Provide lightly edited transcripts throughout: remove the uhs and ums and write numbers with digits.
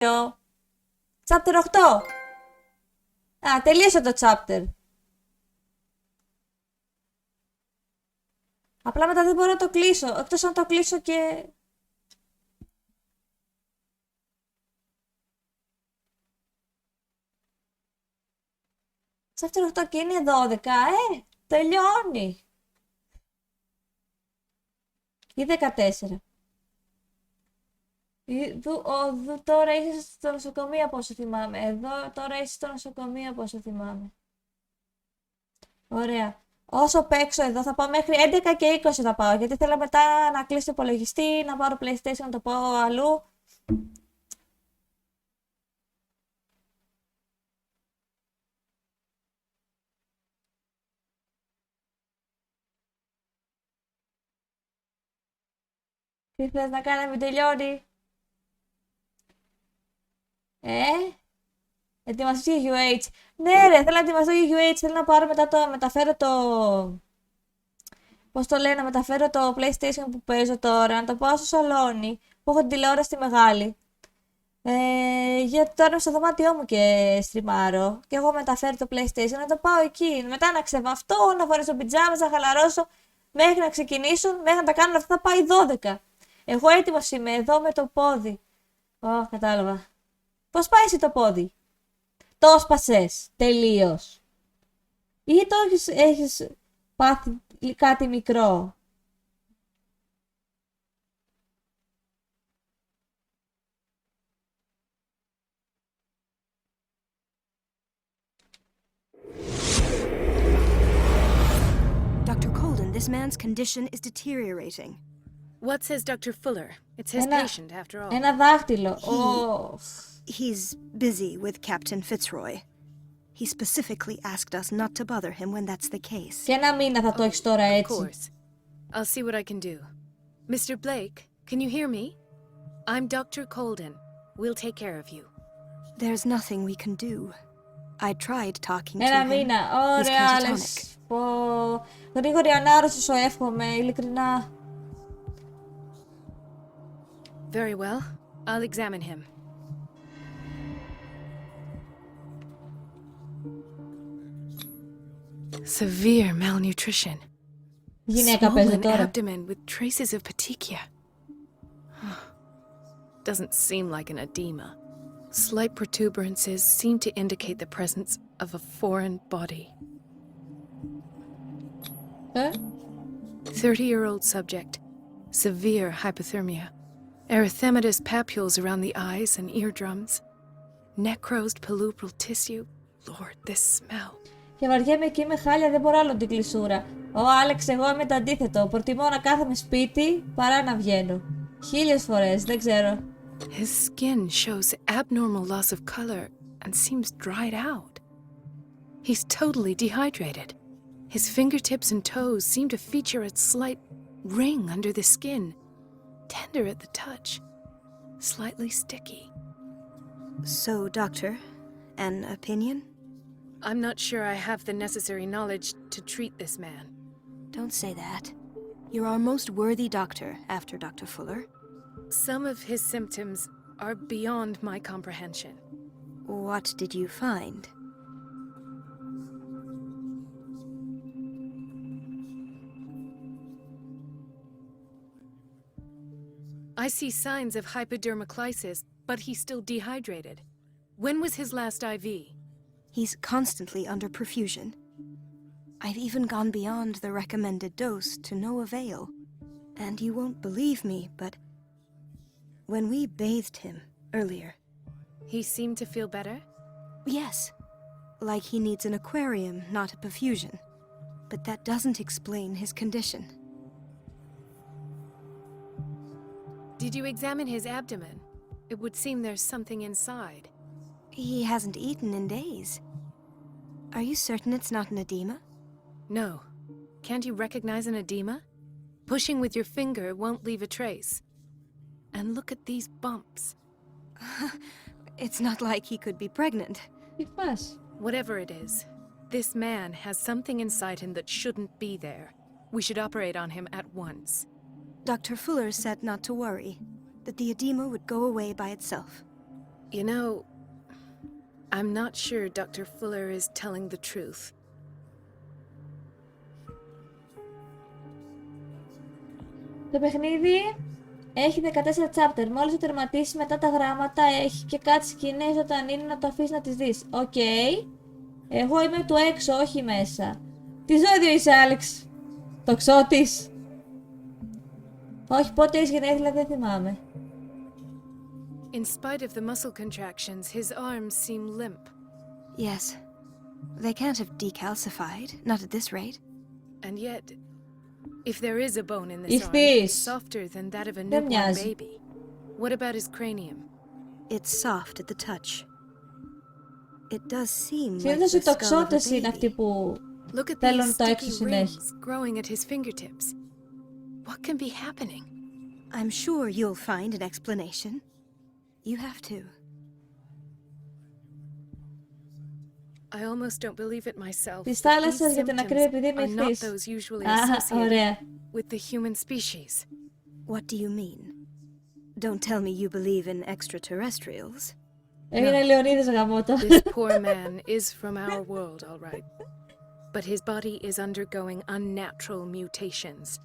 Chapter 8. Α, τελείωσε το chapter. Απλά μετά δεν μπορώ να το κλείσω. Εκτός αν το κλείσω και... Chapter 8 και είναι 12. Τελειώνει. Ή 14. Τώρα είσαι στο νοσοκομείο από όσο θυμάμαι. Εδώ τώρα είσαι στο νοσοκομείο από όσο θυμάμαι. Ωραία. Όσο παίξω εδώ θα πάω μέχρι 11 και 20 θα πάω. Γιατί θέλω μετά να κλείσω το υπολογιστή, να πάρω PlayStation, να το πάω αλλού. Τι θες να κάνει να μην τελειώνει? Ετοιμαστεί για UH. Ναι ρε, θέλω να ετοιμαστώ για UH. Θέλω να πάρω μετά μεταφέρω το... Πώς το λένε, να μεταφέρω το PlayStation που παίζω τώρα. Να το πάω στο σαλόνι που έχω την τηλεόραση τη μεγάλη. Γιατί τώρα είμαι στο δωμάτιό μου και στριμάρω. Και έχω μεταφέρει το PlayStation να το πάω εκεί. Μετά να ξεβαφτώ, να φορέσω πιτζάμες, να χαλαρώσω. Μέχρι να ξεκινήσουν, μέχρι να τα κάνουν αυτά θα πάει 12. Εγώ έτοιμος είμαι εδώ με το πόδι. Κατάλαβα. Πώς πάει εσύ το πόδι? Το σπασες τελείως? Ή το έχεις πάθει κάτι μικρό? Dr. Colden, this man's condition is deteriorating. What says Dr. Fuller? It's his patient, after all. Ένα δάχτυλο. He's busy with Captain Fitzroy. He specifically asked us not to bother him when that's the case. Και ένα μήνα θα το έχεις τώρα έτσι. Of course. I'll see what I can do. Mr. Blake, can you hear me? I'm Dr. Colden. We'll take care of you. There's nothing we can do. I tried talking to Ένα him. μήνα. He's Ωραία, catatonic. Άλεξ. Γρήγορη ανάρρωση σου εύχομαι, ειλικρινά. Very well. I'll examine him. Severe malnutrition. Γυναίκα παίζει Swollen τώρα. abdomen with traces of petechia. Doesn't seem like an edema. Slight protuberances seem to indicate the presence of a foreign body. 30-year-old subject. Severe hypothermia. Erythematous papules around the eyes and eardrums. Necrosed palpebral tissue. Lord, this smell. Και βαριέμαι εκεί με χάλια, δεν μπορώ άλλο την κλεισούρα. Άλεξ, εγώ είμαι το αντίθετο. Προτιμώ να κάθομαι σπίτι παρά να βγαίνω. 1000 φορές, δεν ξέρω. His skin shows abnormal loss of color and seems dried out. He's totally dehydrated. His fingertips and toes seem to feature a slight ring under the skin. Tender at the touch. Slightly sticky. So, doctor, an opinion? I'm not sure I have the necessary knowledge to treat this man. Don't say that. You're our most worthy doctor after Dr. Fuller. Some of his symptoms are beyond my comprehension. What did you find? I see signs of hypodermoclysis, but he's still dehydrated. When was his last IV? He's constantly under perfusion. I've even gone beyond the recommended dose to no avail. And you won't believe me, but when we bathed him earlier... He seemed to feel better? Yes, like he needs an aquarium, not a perfusion. But that doesn't explain his condition. Did you examine his abdomen? It would seem there's something inside. He hasn't eaten in days. Are you certain it's not an edema? No. Can't you recognize an edema? Pushing with your finger won't leave a trace. And look at these bumps. It's not like he could be pregnant. Τι πας? Whatever it is, this man has something inside him that shouldn't be there. We should operate on him at once. Dr. Fuller said not to worry, that the edema would go away by itself. You know, I'm not sure Dr. Fuller is telling the truth. Το παιχνίδι έχει 14 chapter. Μόλις το τερματίσεις μετά τα γράμματα έχει και κάτι σκηνές όταν είναι να το αφήσεις να τις δεις. Οκ. Εγώ είμαι του έξω, όχι μέσα. Τι ζώδιο είσαι, Άλεξ? Τοξότης. Όχι, πότε έχεις γενέθλια δεν θυμάμαι. In spite of the muscle contractions, his arms seem limp. Yes. They can't have decalcified, not at this rate. And yet, if there is a bone in this arm, Ichthys. it's softer than that of a Δεν newborn μοιάζει. baby. What about his cranium? It's soft at the touch. It does seem like Συνήθως the οι skull of a τοξότες είναι baby. αυτοί που Look at θέλουν these το έξω sticky συνέχεια. rings growing at his fingertips. What can be happening? I'm sure you'll find an explanation. You have to. I almost don't believe it myself. Της but these θάλασσας για την ακρίβεια επειδή είμαι symptoms are not εχθής. those usually Α, associated ωραία. with the human species. What do you mean? Don't tell me you believe in extraterrestrials. Έγινε Λεωνίδης γαμώτο. This poor man is from our world, all right. But his body is undergoing unnatural mutations.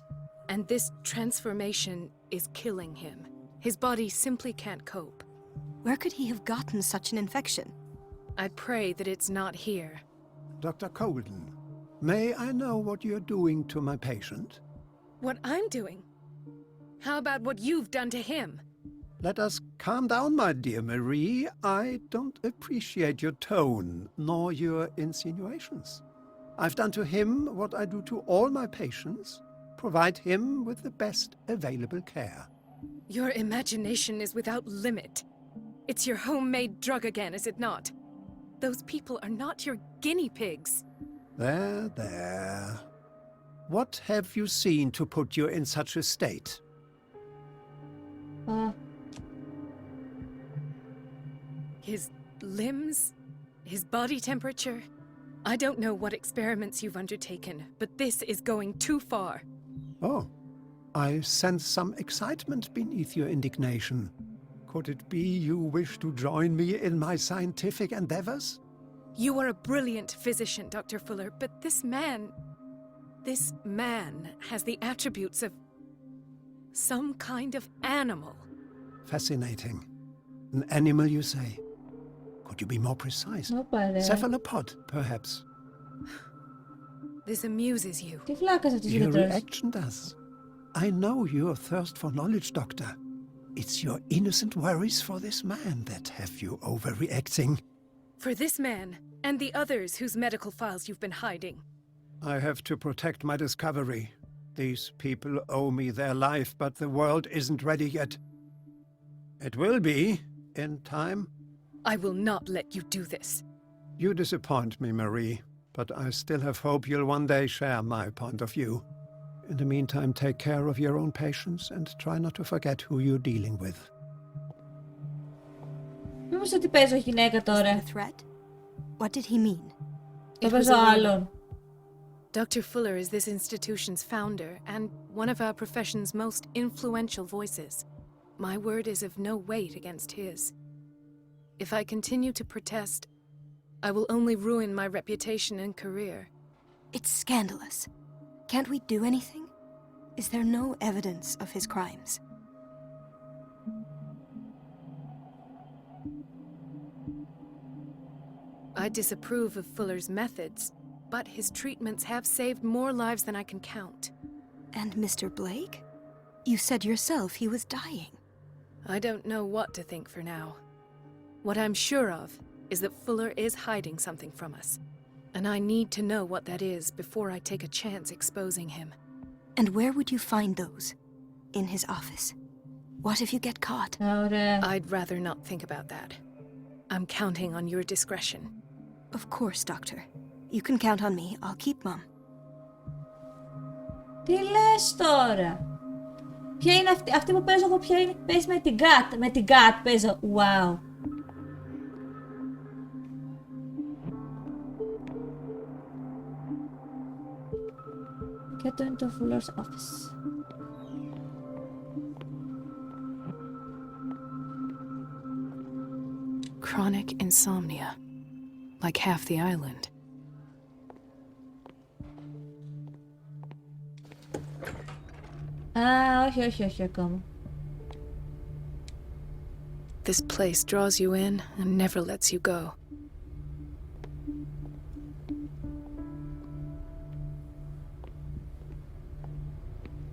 And this transformation is killing him. His body simply can't cope. Where could he have gotten such an infection? I pray that it's not here. Dr. Colden, may I know what you're doing to my patient? What I'm doing? How about what you've done to him? Let us calm down, my dear Marie. I don't appreciate your tone, nor your insinuations. I've done to him what I do to all my patients, provide him with the best available care. Your imagination is without limit. It's your homemade drug again, is it not? Those people are not your guinea pigs. There, there. What have you seen to put you in such a state? Α, His limbs? His body temperature? I don't know what experiments you've undertaken, but this is going too far. Oh, I sense some excitement beneath your indignation. Could it be you wish to join me in my scientific endeavors? You are a brilliant physician, Dr. Fuller, but this man has the attributes of some kind of animal. Fascinating. An animal, you say? Could you be more precise? όπα ρε. Cephalopod, perhaps. This amuses you. Τι φλάκας αυτός ο Your γιατρός. reaction does. I know your thirst for knowledge, Doctor. It's your innocent worries for this man that have you overreacting. For this man, and the others whose medical files you've been hiding. I have to protect my discovery. These people owe me their life, but the world isn't ready yet. It will be, in time. I will not let you do this. You disappoint me, Marie, but I still have hope you'll one day share my point of view. In the meantime, take care of your own patients and try not to forget who you're dealing with. Μήπως ότι παίζω γυναίκα τώρα. A threat? What did he mean? Το It was παίζω a rumor. άλλον. Dr. Fuller is this institution's founder and one of our profession's most influential voices. My word is of no weight against his. If I continue to protest, I will only ruin my reputation and career. It's scandalous. Can't we do anything? Is there no evidence of his crimes? I disapprove of Fuller's methods, but his treatments have saved more lives than I can count. And Mr. Blake? You said yourself he was dying. I don't know what to think for now. What I'm sure of is that Fuller is hiding something from us, and I need to know what that is before I take a chance exposing him. And where would you find those? In his office? What if you get caught? Ωραία. I'd rather not think about that. I'm counting on your discretion. Of course, Doctor. You can count on me. I'll keep Mum. Τι λες τώρα. Ποια είναι αυτή που παίζω εγώ, ποια είναι? Παίζει με την Cat. Με την Cat παίζω. Wow. Και το είναι το Fuller's Office. Chronic insomnia. Like half the island. Α, όχι ακόμα. This place draws you in and never lets you go.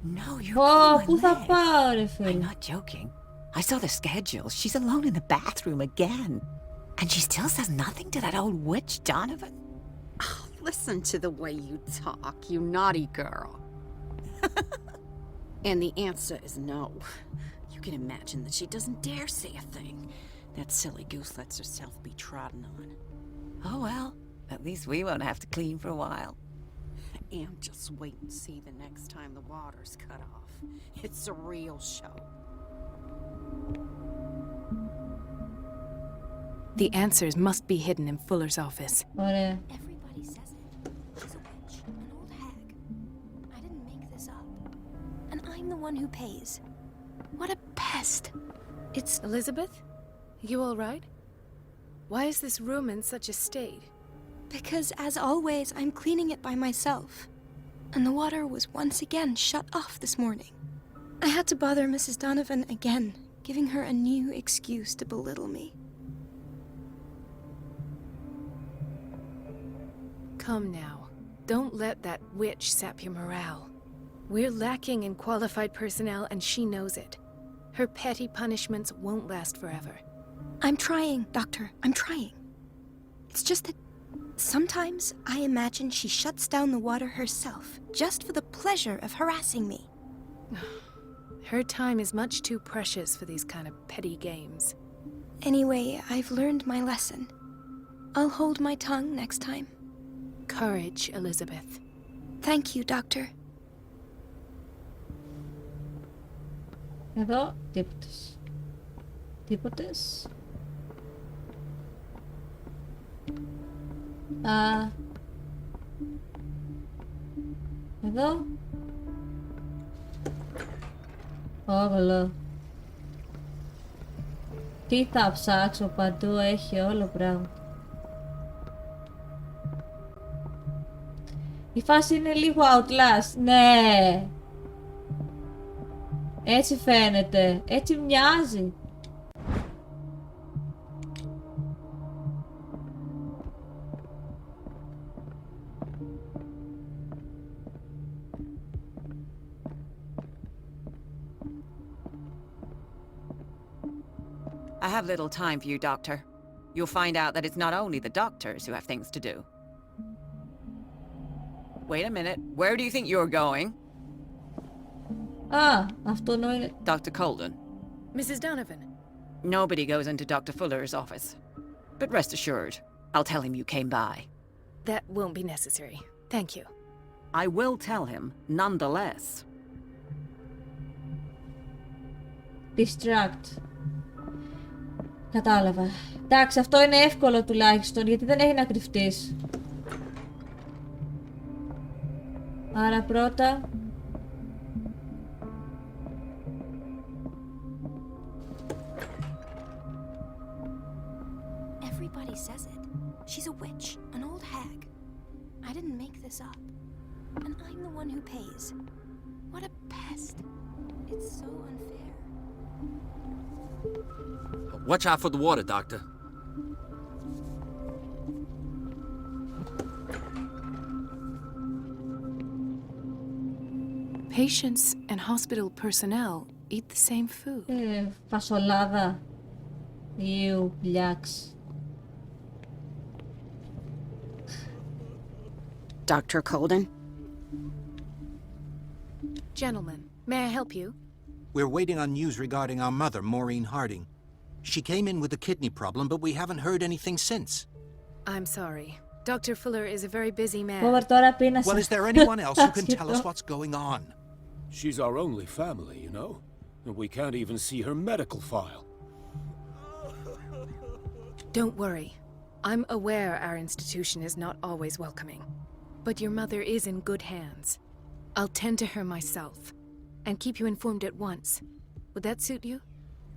No, you're Πω, going πού θα leg. πάω ρε I'm φίλε. not joking. I saw the schedule. She's alone in the bathroom again. And she still says nothing to that old witch, Donovan. Oh, listen to the way you talk, you naughty girl. And the answer is no. You can imagine that she doesn't dare say a thing. That silly goose lets herself be trodden on. Oh well, at least we won't have to clean for a while. And just wait and see the next time the water's cut off. It's a real show. The answers must be hidden in Fuller's office. Ωραία. Everybody says it. She's a witch, an old hag. I didn't make this up. And I'm the one who pays. What a pest. It's Elizabeth? You all right? Why is this room in such a state? Because, as always, I'm cleaning it by myself. And the water was once again shut off this morning. I had to bother Mrs. Donovan again, giving her a new excuse to belittle me. Come now. Don't let that witch sap your morale. We're lacking in qualified personnel and she knows it. Her petty punishments won't last forever. I'm trying, Doctor. I'm trying. It's just that sometimes I imagine she shuts down the water herself, just for the pleasure of harassing me. Her time is much too precious for these kind of petty games. Anyway, I've learned my lesson. I'll hold my tongue next time. Courage, Elizabeth. Thank you, Doctor. Εδώ, τίποτες. Τίποτες. Α. Εδώ. Όλο. Τι θα ψάξω, παντού έχει όλο πράγμα. Η φάση είναι λίγο Outlast, ναι. Έτσι φαίνεται, έτσι μοιάζει. I have little time for you, Doctor. You'll find out that it's not only the doctors who have things to do. Wait a minute. Where do you think you're going? Α, αυτό είναι... Dr. Colden. Mrs. Donovan. Nobody goes into Dr. Fuller's office. But rest assured, I'll tell him you came by. That won't be necessary. Thank you. I will tell him, nonetheless. Distract. Κατάλαβα. Εντάξει, αυτό είναι εύκολο τουλάχιστον, γιατί δεν έχει να κρυφτείς. Άρα πρώτα... Everybody says it. She's a witch, an old hag. I didn't make this up. And I'm the one who pays. What a pest. It's so unfair. Watch out for the water, Doctor. Patients and hospital personnel eat the same food. Φασολάδα. Ιου, μπλιάξ. Dr. Colden? Gentlemen, may I help you? We're waiting on news regarding our mother, Maureen Harding. She came in with a kidney problem, but we haven't heard anything since. I'm sorry. Dr. Fuller is a very busy man. Φόβαρ τώρα πείνασα. Well, is there anyone else who can tell us what's going on? She's our only family, you know, and we can't even see her medical file. Don't worry. I'm aware our institution is not always welcoming. But your mother is in good hands. I'll tend to her myself and keep you informed at once. Would that suit you?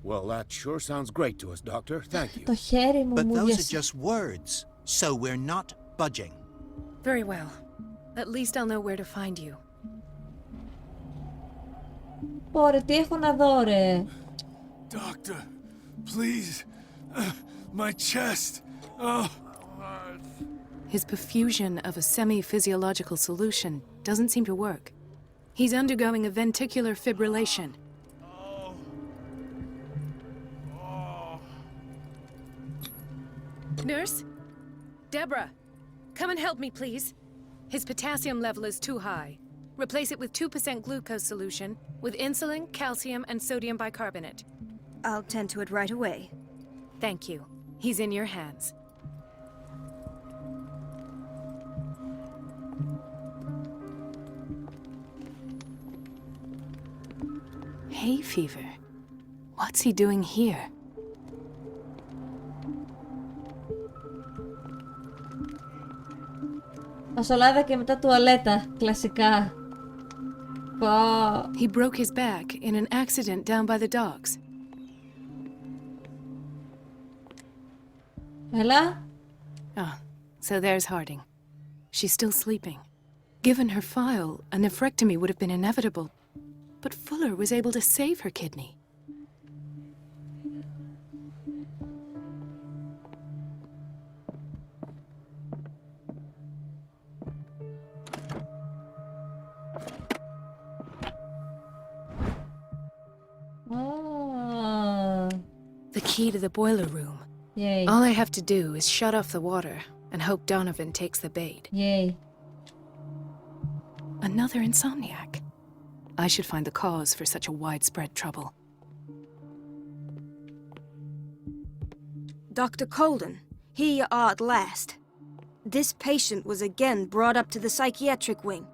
Well, that sure sounds great to us, Doctor. Thank you. Το χέρι μου But μου those are διασ... just words, so we're not budging. Very well. At least I'll know where to find you. Ωραία, τι έχω να δω, ρε. Doctor, please. My chest. Oh. His perfusion of a semi-physiological solution doesn't seem to work. He's undergoing a ventricular fibrillation. Nurse? Deborah, come and help me, please. His potassium level is too high. Replace it with 2% glucose solution with insulin, calcium, and sodium bicarbonate. I'll tend to it right away. Thank you. He's in your hands. Hay fever. What's he doing here? Φασολάδα και μετά τουαλέτα, κλασικά. Πω. He broke his back in an accident down by the docks. Έλα. Ah, so there's Harding. She's still sleeping. Given her file, a nephrectomy would have been inevitable. But Fuller was able to save her kidney. Ah. The key to the boiler room. Yay. All I have to do is shut off the water and hope Donovan takes the bait. Yay. Another insomniac. I should find the cause for such a widespread trouble. Dr. Colden, here you are at last. This patient was again brought up to the psychiatric wing.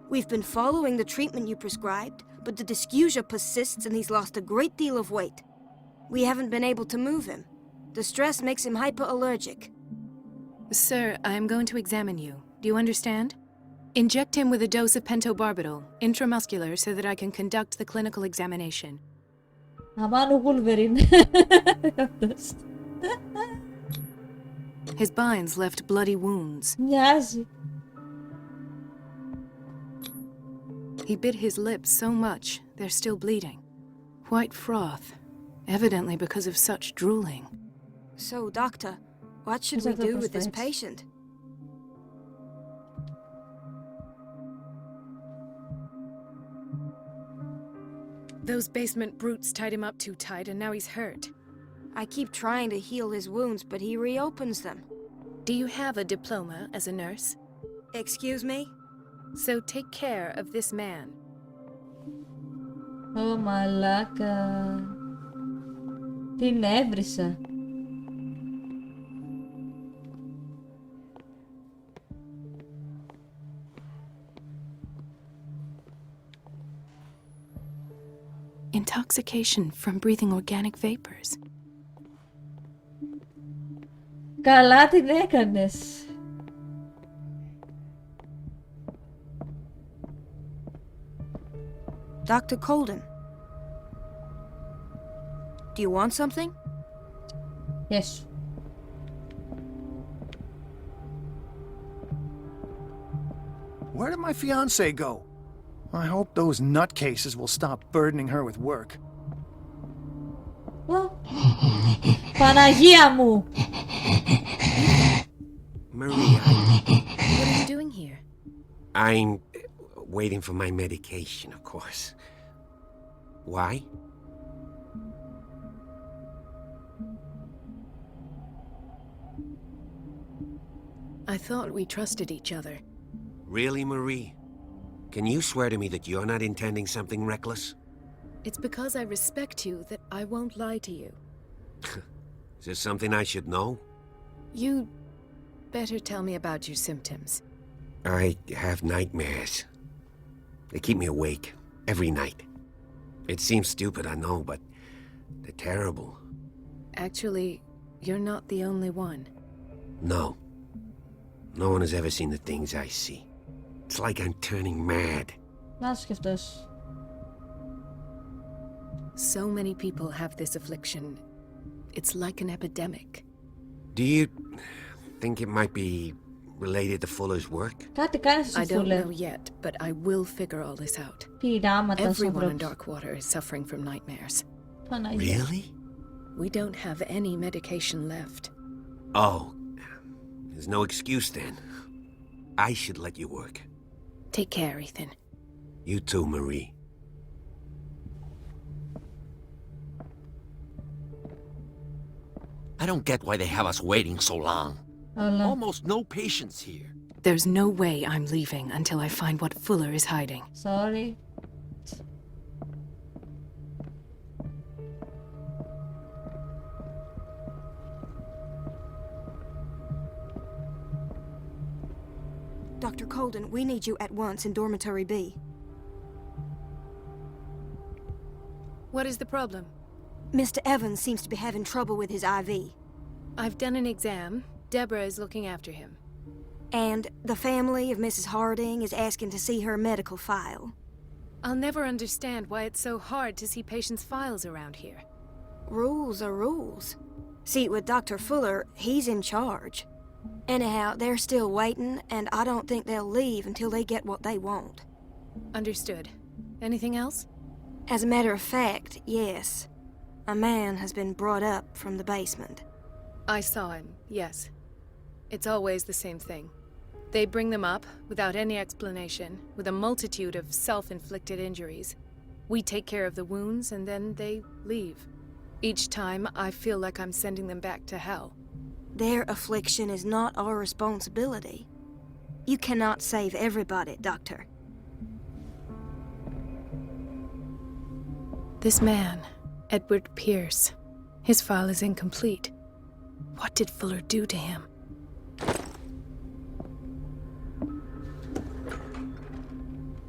We've been following the treatment you prescribed, but the dysgeusia persists and he's lost a great deal of weight. We haven't been able to move him. The stress makes him hyperallergic. Sir, I am going to examine you. Do you understand? Inject him with a dose of pentobarbital, intramuscular, so that I can conduct the clinical examination. Αμάν ο Wolverine. His binds left bloody wounds. Μοιάζει. He bit his lips so much, they're still bleeding. White froth, evidently because of such drooling. So, doctor, what should we do with this patient? Those basement brutes tied him up too tight and now he's hurt. I keep trying to heal his wounds, but he reopens them. Do you have a diploma as a nurse? Excuse me? So take care of this man. Ω, μαλάκα. Την έβρισα. Intoxication from breathing organic vapors. Καλά την έκανες. Dr. Colden. Do you want something? Yes. Where did my fiancée go? I hope those nutcases will stop burdening her with work. Ω, Παναγία μου! Maria, What are you doing here? I'm waiting for my medication, of course. Why? I thought we trusted each other. Really, Marie? Can you swear to me that you're not intending something reckless? It's because I respect you that I won't lie to you. Is there something I should know? You better tell me about your symptoms. I have nightmares. They keep me awake every night. It seems stupid, I know, but they're terrible. Actually, you're not the only one. No. No one has ever seen the things I see. It's like I'm turning mad. Να σου σκεφτός. So many people have this affliction. It's like an epidemic. Do you think it might be related to Fuller's work? Κάτι κάνει στο I don't Fuller. know yet, but I will figure all this out. Πειράματα στο Everyone in ανθρώπους. Darkwater is suffering from nightmares. Παναγία. Really? We don't have any medication left. Oh, there's no excuse then. I should let you work. Take care, Ethan. You too, Marie. I don't get why they have us waiting so long. Όλα. Almost no patients here. There's no way I'm leaving until I find what Fuller is hiding. Sorry. Dr. Colden, we need you at once in Dormitory B. What is the problem? Mr. Evans seems to be having trouble with his IV. I've done an exam. Deborah is looking after him. And the family of Mrs. Harding is asking to see her medical file. I'll never understand why it's so hard to see patients' files around here. Rules are rules. See, with Dr. Fuller, he's in charge. Anyhow, they're still waiting, and I don't think they'll leave until they get what they want. Understood. Anything else? As a matter of fact, yes. A man has been brought up from the basement. I saw him, yes. It's always the same thing. They bring them up, without any explanation, with a multitude of self-inflicted injuries. We take care of the wounds, and then they leave. Each time, I feel like I'm sending them back to hell. Their affliction is not our responsibility. You cannot save everybody, Doctor. This man, Edward Pierce, his file is incomplete. What did Fuller do to him?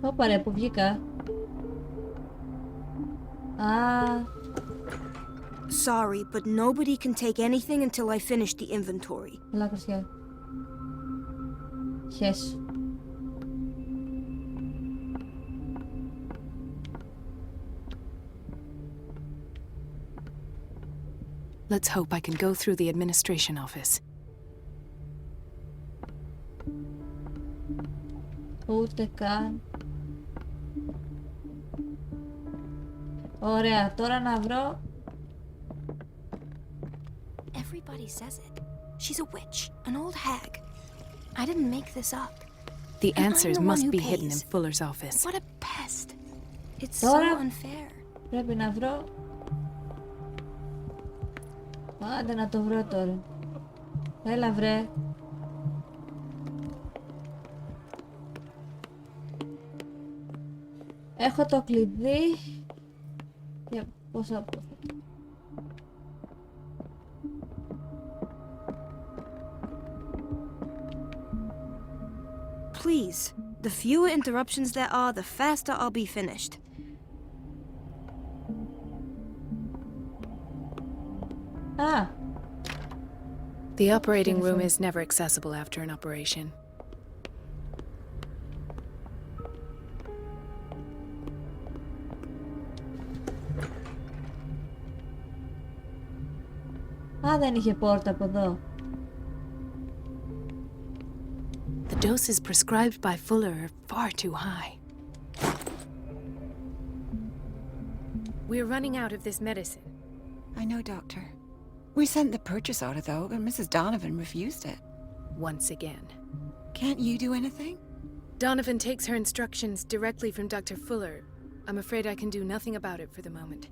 Όπα ρε, που βγήκα. Α, Sorry, but nobody can take anything until I finish the inventory. έλα κρουσιά. Χέσου. Let's hope I can go through the administration office. Ούτε καν. Ωραία, τώρα να βρω... Everybody says it. She's a witch, an old hag. I didn't make this up. The And I'm answers the one must who be hidden in pays. Fuller's office. What a pest. It's Τώρα so unfair. πρέπει να βρω... Άντε να το βρω τώρα. Έλα βρε. Έχω το κλειδί. Για πόσα... Please, the fewer interruptions there are, the faster I'll be finished. Α, The operating room is never accessible after an operation. α, δεν είχε πόρτα από εδώ. The doses prescribed by Fuller are far too high. We're running out of this medicine. I know, Doctor. We sent the purchase order, though, but Mrs. Donovan refused it. Once again. Can't you do anything? Donovan takes her instructions directly from Dr. Fuller. I'm afraid I can do nothing about it for the moment.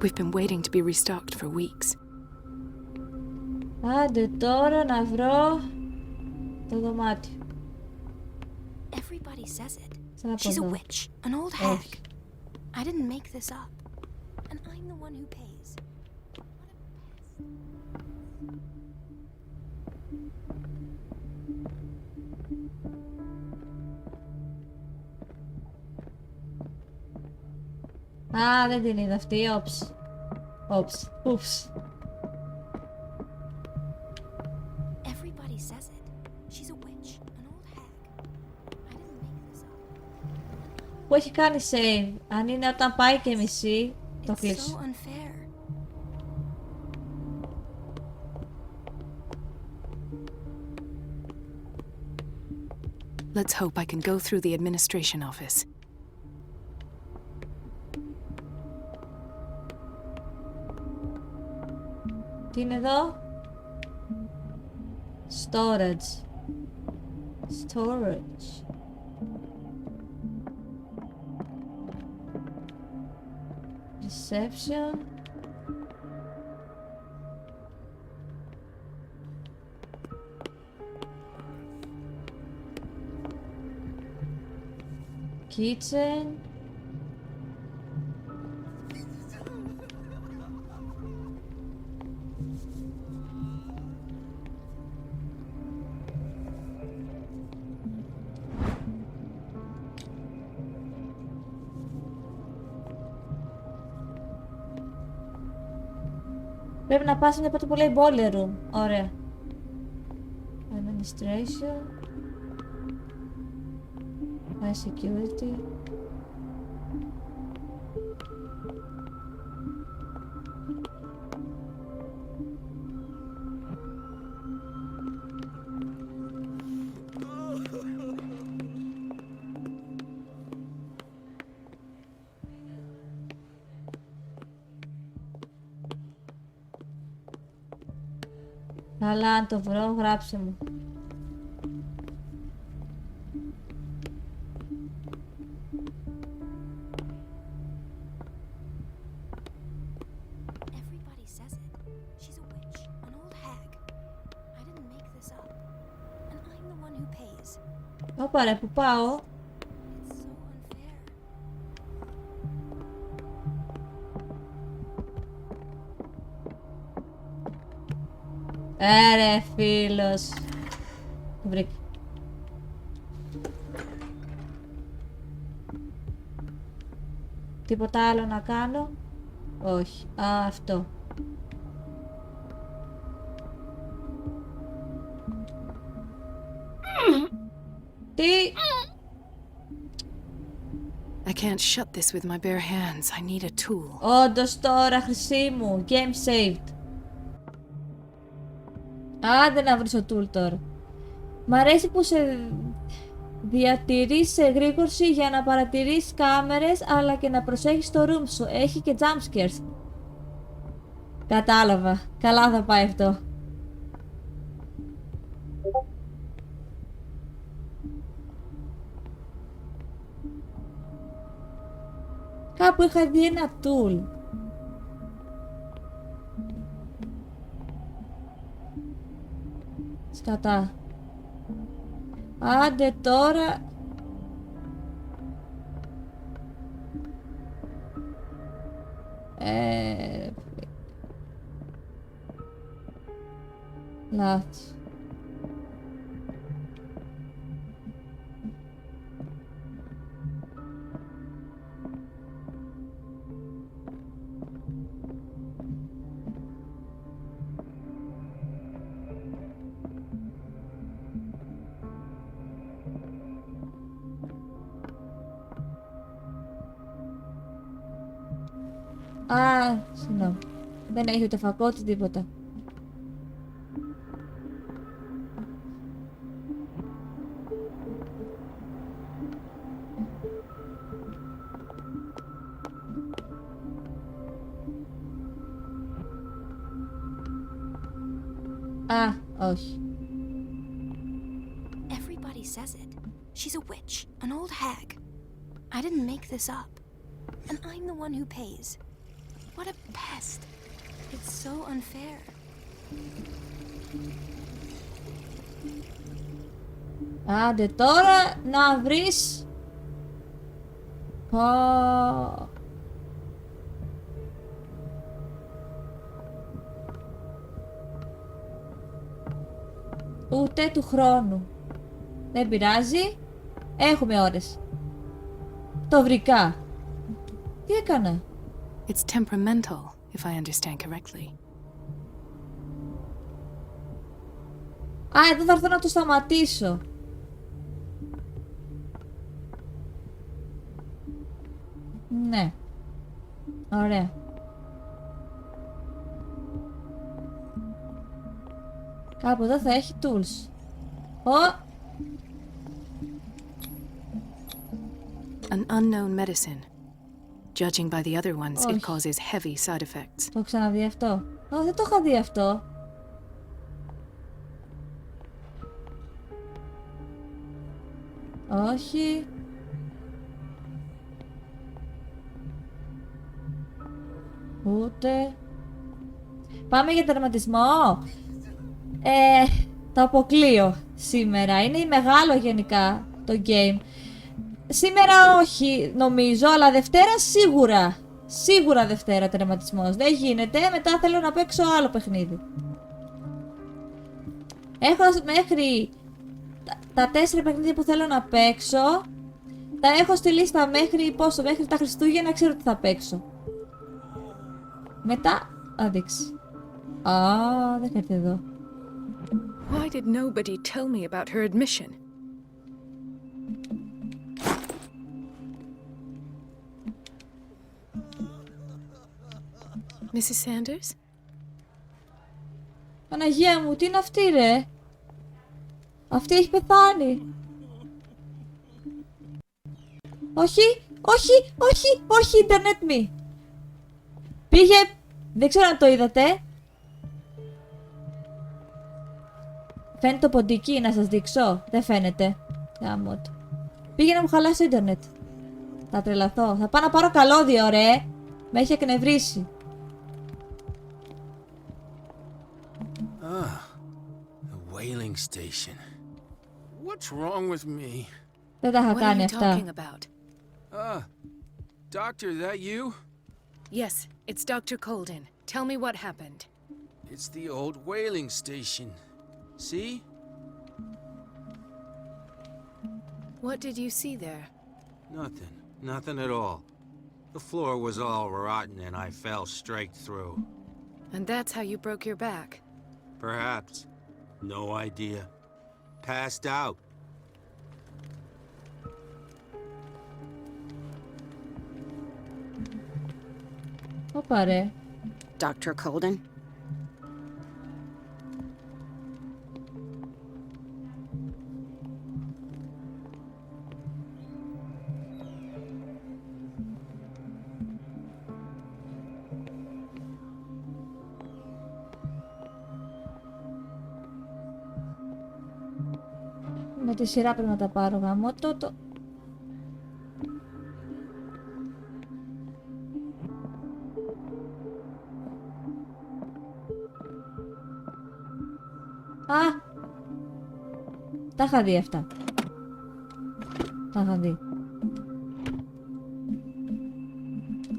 We've been waiting to be restocked for weeks. Άντε τώρα να βρω το δωμάτιο. Everybody says it. Σαν από She's a εδώ. witch, an old hag. I didn't make this up. And I'm the one who pays. Α, δεν την είδα αυτή. Όψ. Όψ. Ούψ. Everybody says it. έχει κάνει save. Αν είναι όταν πάει και μισή, το It's κλείσω. so unfair. Let's hope I can go through the administration office. Τι είναι εδώ? Storage. Storage. Reception. Kitchen. Πρέπει να πας μια που λέει boiler room. Ωραία. Administration. High security. Καλά, αν το βρω, γράψε μου. Everybody says it. She's a witch, an old hag. I didn't make this up. And I'm the one who pays. Ωπα ρε, που πάω? It's so unfair. Ρε φίλος. Το βρήκα. Τίποτα άλλο να κάνω? Όχι. Α, αυτό. Τι? I can't shut this with my bare hands. I need a tool. Όντως τώρα, χρυσή μου. Game saved. Άντε να βρεις το tool τώρα. Μ' αρέσει που σε διατηρείς σε εγρήγορση για να παρατηρείς κάμερες, αλλά και να προσέχεις το room σου. Έχει και jump scares. Κατάλαβα. Καλά θα πάει αυτό. Κάπου είχα δει ένα tool. Σκατά. Άντε τώρα. Λάθος. Α, συγγνώμη. Δεν έχει ούτε φακό ούτε τίποτα. Α, όχι. Everybody says it. She's a witch, an old hag. I didn't make this up. And I'm the one who pays. What a pest. It's so unfair. Άντε τώρα να βρεις. Πω. Ούτε του χρόνου. Δεν πειράζει. Έχουμε ώρες. Το βρήκα. Τι έκανα? It's temperamental, if I understand correctly. Α, εδώ θα έρθω να το σταματήσω. Ναι. Ωραία. Κάπου εδώ θα έχει tools. Ω! An unknown medicine. Judging by the other ones, Όχι. it causes heavy side effects. Το έχω ξαναδεί αυτό. Ω, δεν το είχα δει αυτό. Όχι. Ούτε. Πάμε για τερματισμό. Το αποκλείω σήμερα. Είναι μεγάλο γενικά το game. Σήμερα όχι νομίζω, αλλά Δευτέρα σίγουρα. Σίγουρα Δευτέρα τερματισμός. Δεν γίνεται, μετά θέλω να παίξω άλλο παιχνίδι. Έχω μέχρι τα 4 παιχνίδια που θέλω να παίξω. Τα έχω στη λίστα μέχρι πόσο, μέχρι τα Χριστούγεννα ξέρω τι θα παίξω. Μετά θα δείξει. Α, δεν έρθει εδώ. Why did nobody tell me about her admission? Mrs. Sanders? Παναγία μου, τι είναι αυτή ρε? Αυτή έχει πεθάνει. Όχι, όχι, όχι, όχι, ίντερνετ μη. Πήγε, δεν ξέρω αν το είδατε. Φαίνεται το ποντίκι, να σας δείξω. Δεν φαίνεται. Γάμο του. Πήγε να μου χαλάσει το ίντερνετ. Θα τρελαθώ. Θα πάω να πάρω καλώδιο, ρε. Με έχει εκνευρίσει. Ah, the whaling station. What's wrong with me? Δεν τα είχα What are κάνει you αυτά. talking about? Doctor, that you? Yes, it's Dr. Colden. Tell me what happened. It's the old whaling station. See? What did you see there? Nothing. Nothing at all. The floor was all rotten and I fell straight through. And that's how you broke your back. Perhaps. No idea. Passed out. Όπα ρε. Dr. Colden? Με τη σειρά πρέπει να τα πάρω γάμο. Το. Α! Τα είχα δει αυτά. Τα είχα δει.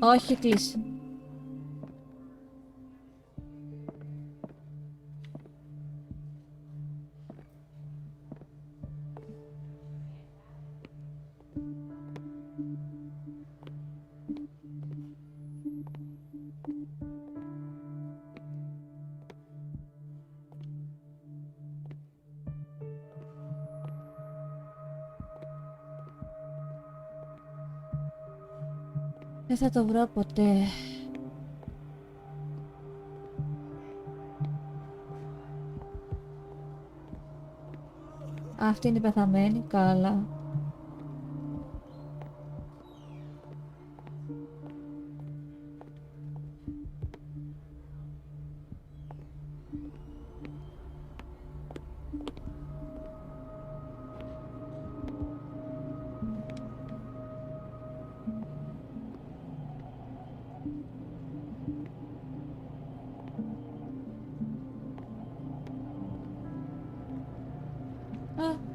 Όχι, κλείσει. Δεν θα το βρω ποτέ. Αυτή είναι η πεθαμένη, καλά.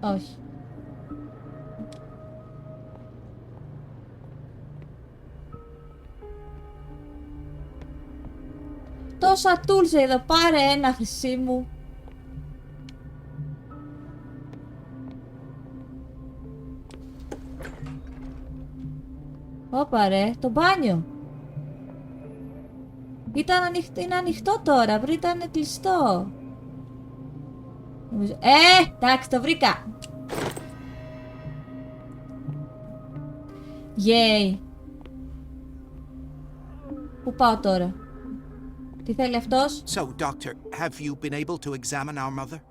Όχι. Τόσα tools εδώ, πάρε ένα χρυσή μου. Όπα ρε, το μπάνιο. Είναι ανοιχτό τώρα, πριν ήταν κλειστό. Εντάξει, το βρήκα. Yay. Πού πάω τώρα? Τι θέλει αυτός? So, Doctor, have you been able to examine our mother?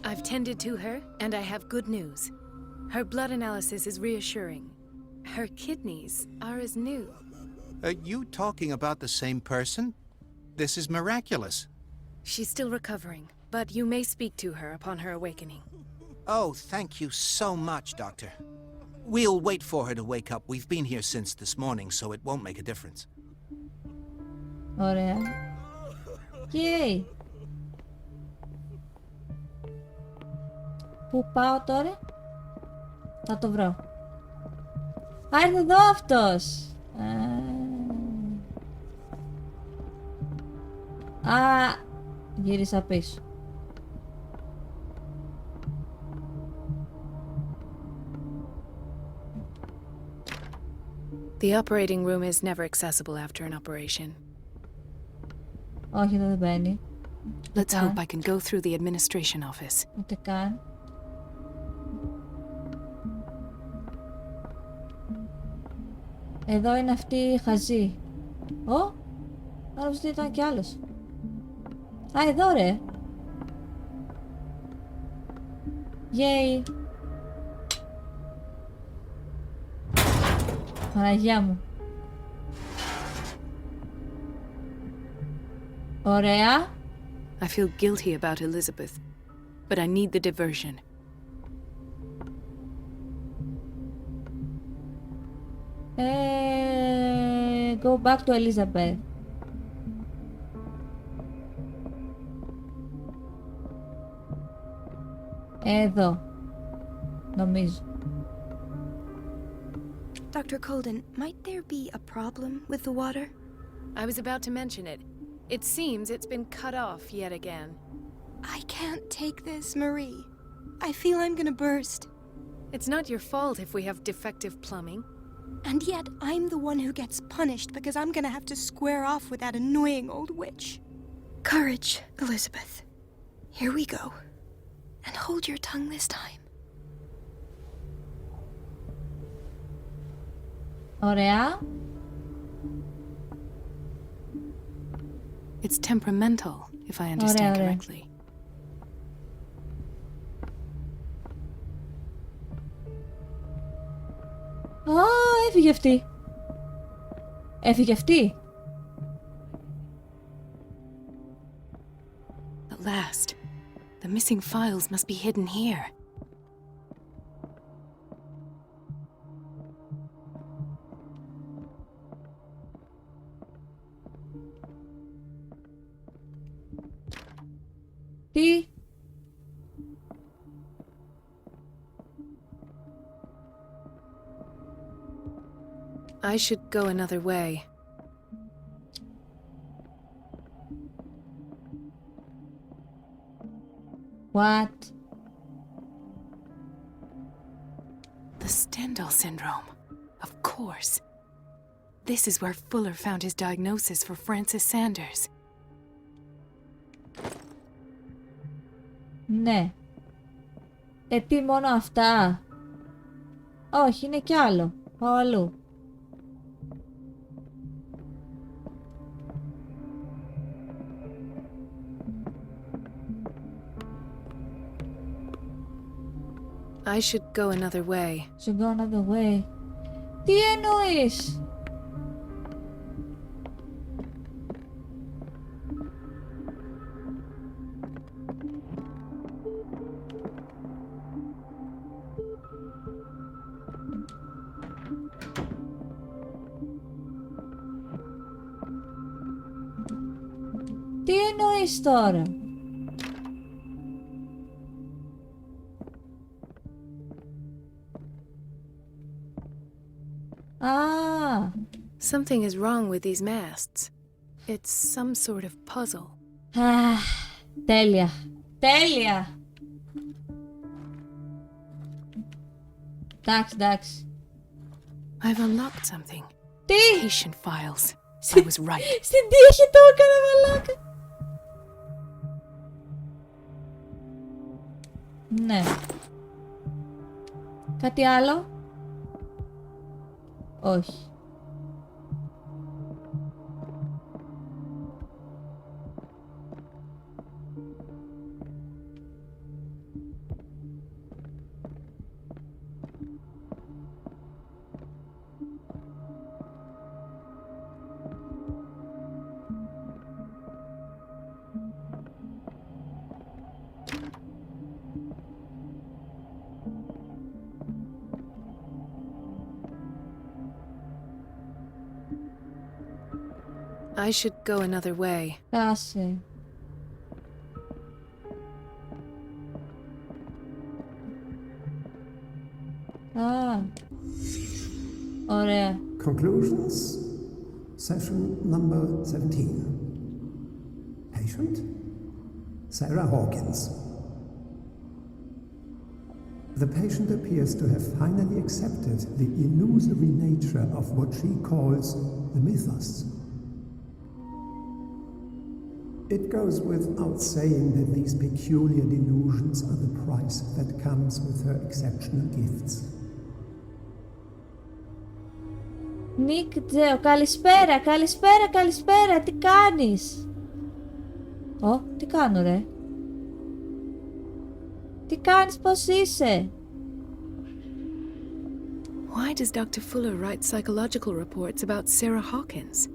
I've tended to her, and I have good news. Her blood analysis is reassuring. Her kidneys are as new. Are you talking about the same person? This is miraculous. She's still recovering, but you may speak to her upon her awakening. Oh, thank you so much, Doctor. We'll wait for her to wake up. We've been here since this morning, so it won't make a difference. Ωραία. Yay. Πού πάω τώρα? Θα το βρω. Α, ήρθε εδώ αυτός. Γύρισα πίσω. The operating room is never accessible after an operation. Όχι, εδώ δεν μπαίνει. Let's hope I can go through the administration office. Ούτε καν. Εδώ είναι αυτή η χαζή. Ω! Νόμιζα ότι ήταν κι άλλος. Α, εδώ ρε. Yay. Παναγιά μου. Ωραία. I feel guilty about Elizabeth, but I need the diversion. Go back to Elizabeth. Εδώ. Νομίζω. Dr. Colden, might there be a problem with the water? I was about to mention it. It seems it's been cut off yet again. I can't take this, Marie. I feel I'm gonna burst. It's not your fault if we have defective plumbing. And yet, I'm the one who gets punished because I'm gonna have to square off with that annoying old witch. Courage, Elizabeth. Here we go. And hold your tongue this time. Ωραία. It's temperamental, if I understand correctly. Α, έφυγε αυτή. Έφυγε αυτή. At last, the missing files must be hidden here. Τι? I should go another way. What? The Stendhal syndrome. Of course. This is where Fuller found his diagnosis for Francis Sanders. Ναι. Τι μόνο αυτά? Όχι, είναι κι άλλο. Πάω αλλού. I should go another way. Should go another way. Τι εννοείς? Τι εννοείς τώρα? Ah. Something is wrong with these masts. It's some sort of puzzle. Τέλεια. Τέλεια. Εντάξει. I've unlocked something. Τι? Patient files. I was right. Στην τύχη το έκανα, μαλάκα. Ναι. Κάτι άλλο? Όχι. I should go another way. Κάσε. Α, ωραία. Conclusions? Session number 17. Patient? Sarah Hawkins. The patient appears to have finally accepted the illusory nature of what she calls the mythos. It goes without saying that these peculiar delusions are the price that comes with her exceptional gifts. Νίκ Τζέο, καλησπέρα, καλησπέρα, καλησπέρα, τι κάνεις? Ω, τι κάνω ρε? Τι κάνεις, πώς είσαι? Why does Dr. Fuller write psychological reports about Sarah Hawkins?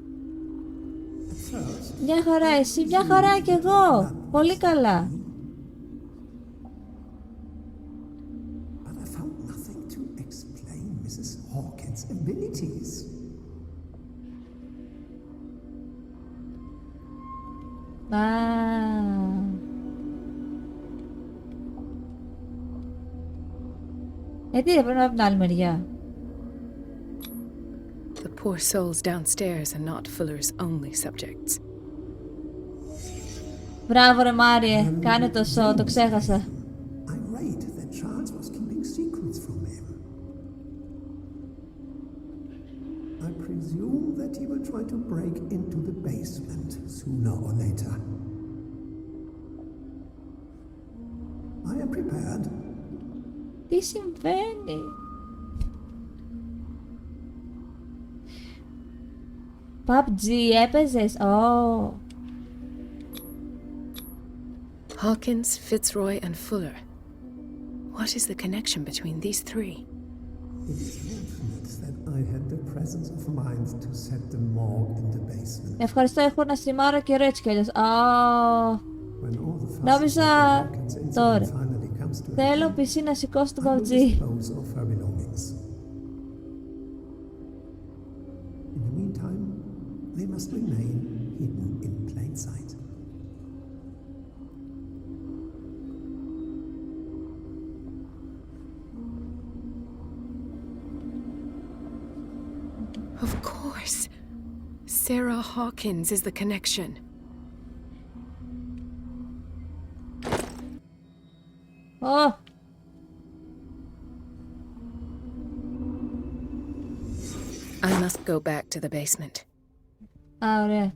Μια χαρά εσύ, μια χαρά κι εγώ. Πολύ καλά. But I found nothing to explain Mrs. Hawkins' abilities. Τι πρέπει να από την άλλη μεριά. The poor souls downstairs are not Fuller's only subjects. Μπράβο ρε Μάριε, κάνε το σο, το ξέχασα. I read that Charles was keeping secrets from him. I presume that he will try to break into the basement sooner or later. I am prepared. Τι συμβαίνει? PUBG έπαιζες? Oh. Hawkins, Fitzroy, and Fuller. What is the connection between these three? It is fortunate that I had the presence of mind to set the morgue in the basement. Ευχαριστώ, έχω να στριμάρω καιρό έτσι κι αλλιώς. When all the fuss Νόμιζα about the Hawkins incident τώρα. finally comes to an Θέλω end, PC να σηκώσω το I will PUBG. dispose of her belongings. In the meantime, they must remain hidden in plain sight. Of course. Sarah Hawkins is the connection. Oh. I must go back to the basement. Α, ωραία.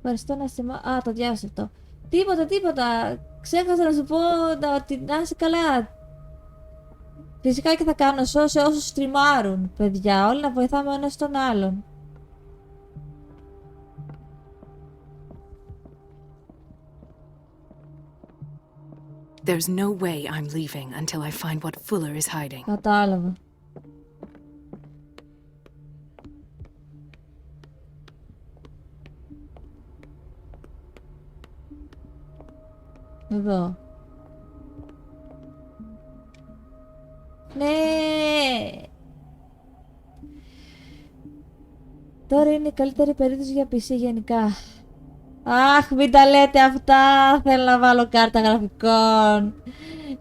Ευχαριστώ να στριμώ. Α, το διάβασα αυτό. Τίποτα, τίποτα. Ξέχασα να σου πω ότι να είσαι καλά. Φυσικά και θα κάνω σε όσους στριμάρουν, παιδιά. Όλοι να βοηθάμε ο ένας τον άλλον. There's no way I'm leaving until I find what Fuller is hiding. Κατάλαβα. Εδώ. Ναι! Τώρα είναι η καλύτερη περίπτωση για PC γενικά. Αχ, μην τα λέτε αυτά! Θέλω να βάλω κάρτα γραφικών.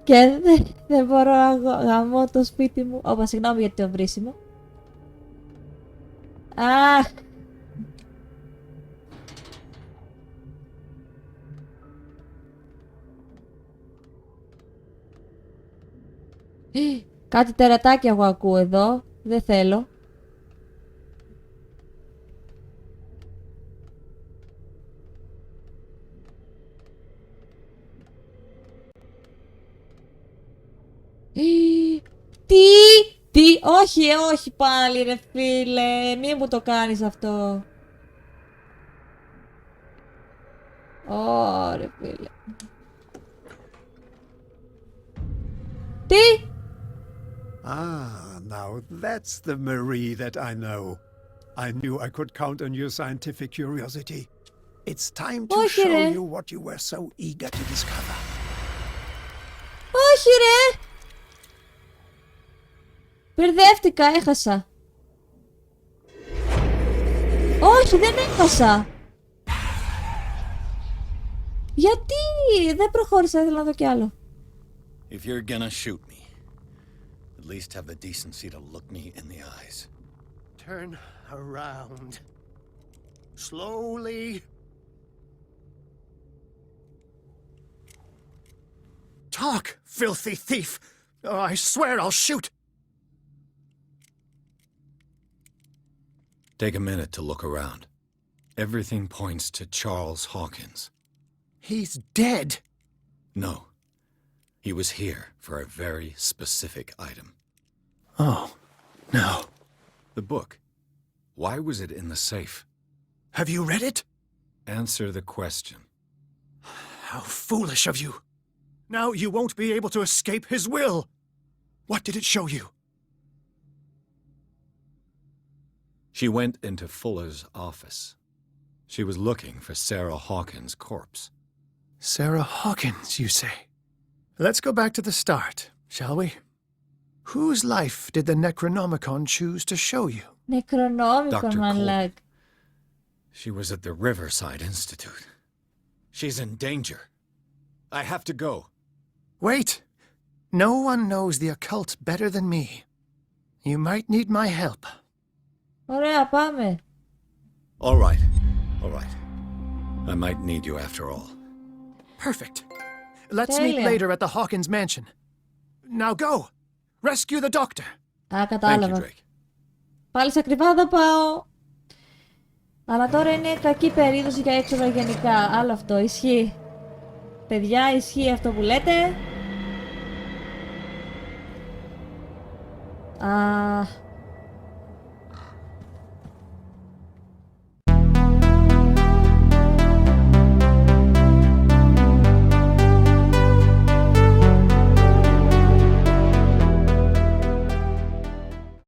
Και δεν μπορώ να γαμώ το σπίτι μου. Όπα, συγγνώμη για το βρίσιμο. Αχ! Κάτι τερατάκι εγώ ακούω εδώ. Δεν θέλω. Τι, όχι πάλι ρε φίλε, μη μου το κάνεις αυτό. Ωρε φίλε. Τι? Ah, now that's the Marie that I know. I knew I could count on your scientific curiosity. It's time to Όχι, show ρε. you what you were so eager to discover. Όχι ρε. Μπερδεύτηκα, έχασα. Όχι, δεν έχασα. Γιατί δεν προχώρησα, ήθελα να δω κι άλλο. If you're gonna shoot me, at least have the decency to look me in the eyes. Turn around. Slowly. Talk, filthy thief! Oh, I swear I'll shoot! Take a minute to look around. Everything points to Charles Hawkins. He's dead! No. He was here for a very specific item. Oh, no. The book. Why was it in the safe? Have you read it? Answer the question. How foolish of you! Now you won't be able to escape his will! What did it show you? She went into Fuller's office. She was looking for Sarah Hawkins' corpse. Sarah Hawkins, you say? Let's go back to the start, shall we? Whose life did the Necronomicon choose to show you? Necronomicon, Dr. man Cole. lag. She was at the Riverside Institute. She's in danger. I have to go. Wait! No one knows the occult better than me. You might need my help. Ωραία, πάμε. All right. All right. I might need you after all. Perfect. Let's meet Τέλεια. later at the Hawkins mansion. Now go! Rescue the doctor! Α, Thank you, κατάλαβα. Drake. Πάλι σε ακριβά θα πάω. Αλλά τώρα είναι κακή περίπτωση για έξοδα γενικά. Άλλο αυτό, ισχύει. Παιδιά, ισχύει αυτό που λέτε.